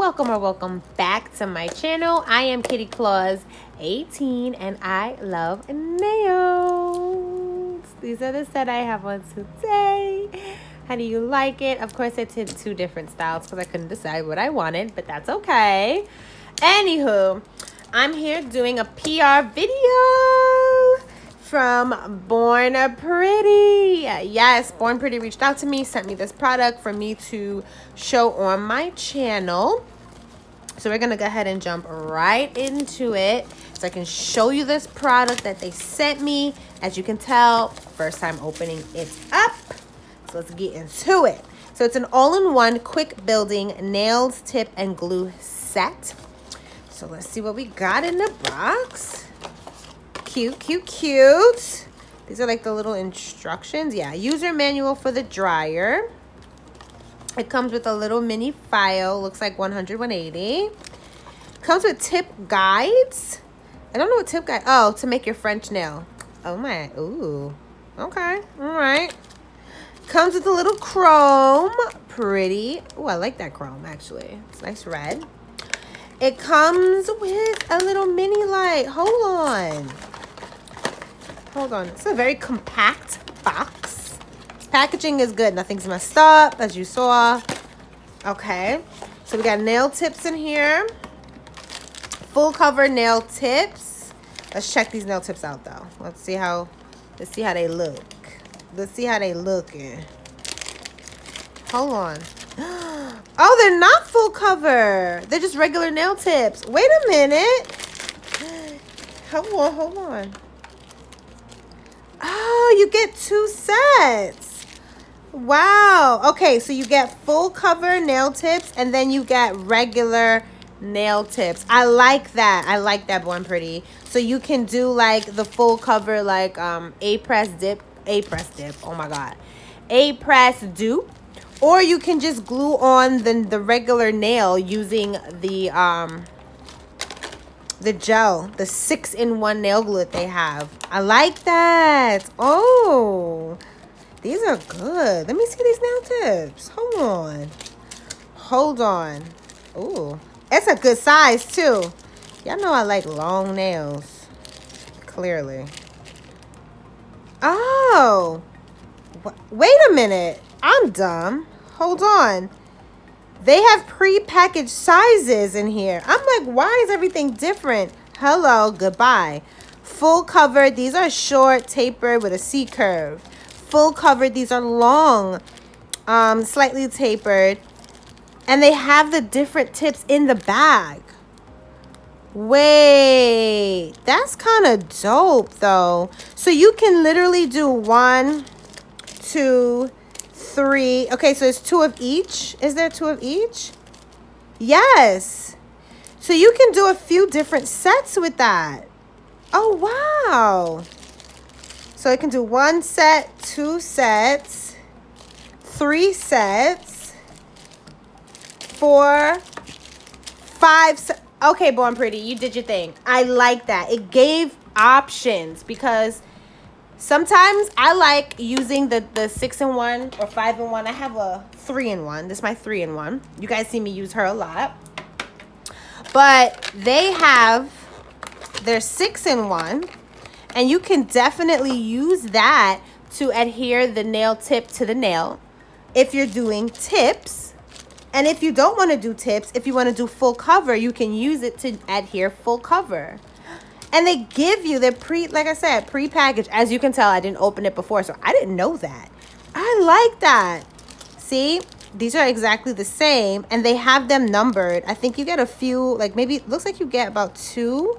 welcome or welcome back to my channel. I am Kitty Claus 18 and I love nails. These are the set I have on today. How do you like it? Of course I did two different styles because I couldn't decide what I wanted, but that's okay. Anywho, I'm here doing a PR video from Born Pretty. Yes, Born Pretty reached out to me, sent me this product for me to show on my channel. So we're gonna go ahead and jump right into it so I can show you this product that they sent me. As you can tell, first time opening it up. So let's get into it. So it's an all-in-one quick building nails, tip, and glue set. So let's see what we got in the box. Cute, cute, cute. These are like the little instructions. Yeah, user manual for the dryer. It comes with a little mini file. Looks like 100, 180. Comes with tip guides. I don't know what tip guide. Oh, to make your French nail. Oh my. Ooh. Okay. All right. Comes with a little chrome. Pretty. Oh, I like that chrome actually. It's nice red. It comes with a little mini light. Hold on. It's a very compact box. Packaging is good. Nothing's messed up, as you saw. Okay. So we got nail tips in here. Full cover nail tips. Let's check these nail tips out though. Let's see how they look. Let's see how they looking. Hold on. Oh, they're not full cover. They're just regular nail tips. Wait a minute. Hold on. Oh, you get two sets. Wow. Okay, so you get full cover nail tips and then you get regular nail tips. I like that. I like that, Born Pretty. So you can do like the full cover like A-press dip. Oh my God. A-press dupe. Or you can just glue on the regular nail using the gel, the 6-in-1 nail glue that they have. I like that. Oh, these are good. Let me see these nail tips. Hold on. Ooh, it's a good size too. Y'all know I like long nails. Clearly. Oh, wait a minute. I'm dumb. Hold on. They have pre-packaged sizes in here. I'm like, why is everything different? Hello, goodbye. Full cover. These are short, tapered with a C curve. Full cover. These are long, slightly tapered. And they have the different tips in the bag. Wait, that's kind of dope though. So you can literally do 1, 2, 3. Okay, so it's 2 of each. Is there 2 of each? Yes. So you can do a few different sets with that. Oh, wow. So I can do 1 set, 2 sets, 3 sets, 4, 5. Okay, Born Pretty, you did your thing. I like that. It gave options because sometimes I like using the 6-in-1 or 5-in-1. I have a 3-in-1. This is my 3-in-1. You guys see me use her a lot. But they have their 6-in-1. And you can definitely use that to adhere the nail tip to the nail if you're doing tips. And if you don't want to do tips, if you want to do full cover, you can use it to adhere full cover. And they give you, like I said, pre-packaged. As you can tell, I didn't open it before, so I didn't know that. I like that. See, these are exactly the same, and they have them numbered. I think you get a few, like maybe, it looks like you get about 2.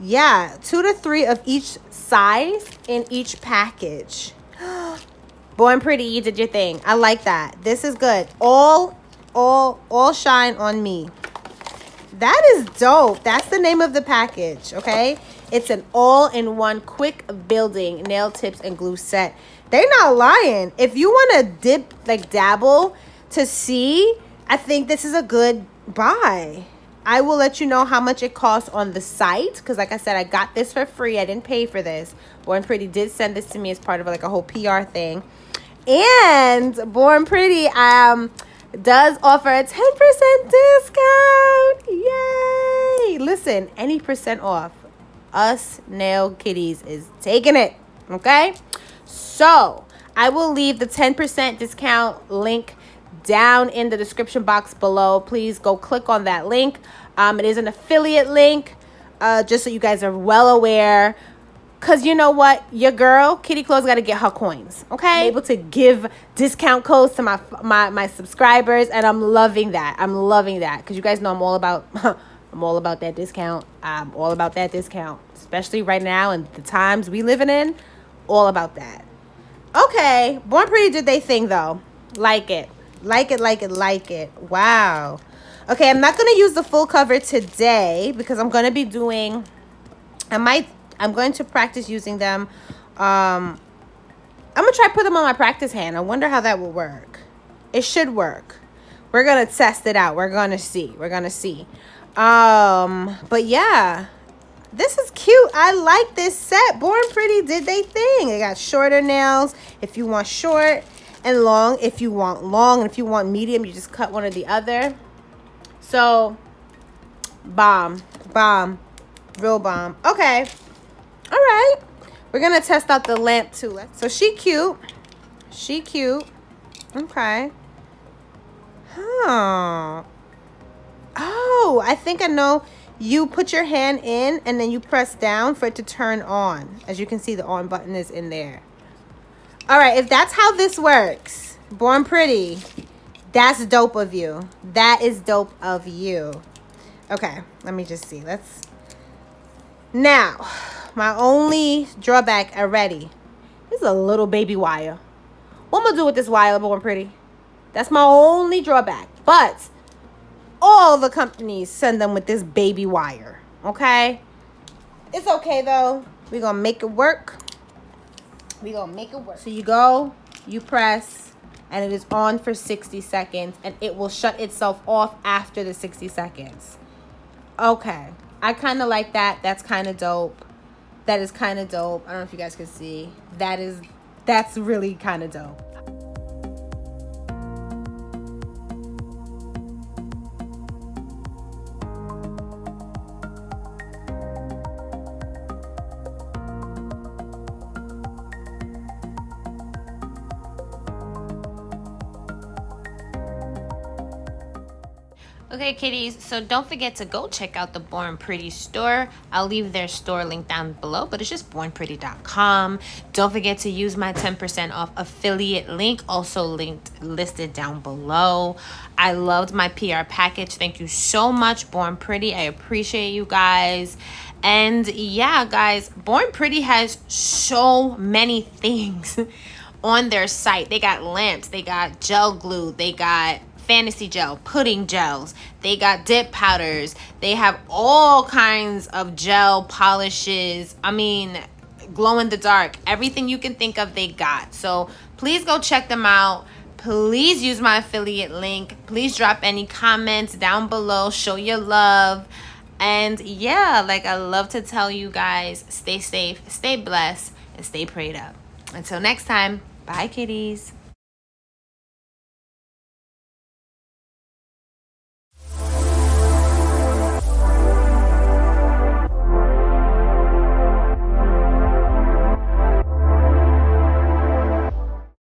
Yeah, 2 to 3 of each size in each package. Born Pretty, you did your thing. I like that. This is good. All shine on me. That is dope. That's the name of the package, okay? It's an all-in-one quick building nail tips and glue set. They're not lying. If you want to dabble to see, I think this is a good buy. I will let you know how much it costs on the site because, like I said, I got this for free. I didn't pay for this. Born Pretty did send this to me as part of like a whole PR thing. And Born Pretty, does offer a 10% discount. Yay! Listen, any percent off, us nail kitties is taking it. Okay? So I will leave the 10% discount link down in the description box below. Please go click on that link. It is an affiliate link, just so you guys are well aware. Because you know what? Your girl, Kitty Clothes, got to get her coins. Okay? I'm able to give discount codes to my subscribers, and I'm loving that. I'm loving that. Because you guys know I'm all about I'm all about that discount. I'm all about that discount. Especially right now and the times we living in. All about that. Okay. Born Pretty did they thing, though. Like it. Like it, like it, like it. Wow. Okay, I'm not going to use the full cover today because I'm going to be doing... I'm going to practice using them. I'm going to try put them on my practice hand. I wonder how that will work. It should work. We're going to test it out. We're going to see. We're going to see. But yeah, this is cute. I like this set. Born Pretty did they thing. They got shorter nails if you want short, and long if you want long. And if you want medium, you just cut one or the other. So, bomb. Bomb. Real bomb. Okay. All right. We're going to test out the lamp too. So she cute. She cute. Okay. Huh. Oh, I think I know. You put your hand in and then you press down for it to turn on. As you can see, the on button is in there. All right. If that's how this works, Born Pretty, that's dope of you. That is dope of you. Okay. Let me just see. Let's... Now... My only drawback already is a little baby wire. What am I going to do with this wire, Born Pretty? That's my only drawback. But all the companies send them with this baby wire. Okay? It's okay, though. We're going to make it work. We're going to make it work. So you go, you press, and it is on for 60 seconds. And it will shut itself off after the 60 seconds. Okay. I kind of like that. That's kind of dope. That is kind of dope. I don't know if you guys can see. That's really kind of dope. Okay, kitties, so don't forget to go check out the Born Pretty store. I'll leave their store link down below, but it's just bornpretty.com. Don't forget to use my 10% off affiliate link, also listed down below. I loved my PR package. Thank you so much, Born Pretty. I appreciate you guys. And yeah, guys, Born Pretty has so many things on their site. They got lamps, they got gel glue, they got fantasy gel, pudding gels, they got dip powders, they have all kinds of gel polishes. I mean, glow in the dark, everything you can think of they got. So please go check them out. Please use my affiliate link. Please drop any comments down below, show your love. And yeah, like I love to tell you guys, stay safe, stay blessed, and stay prayed up. Until next time, bye kitties.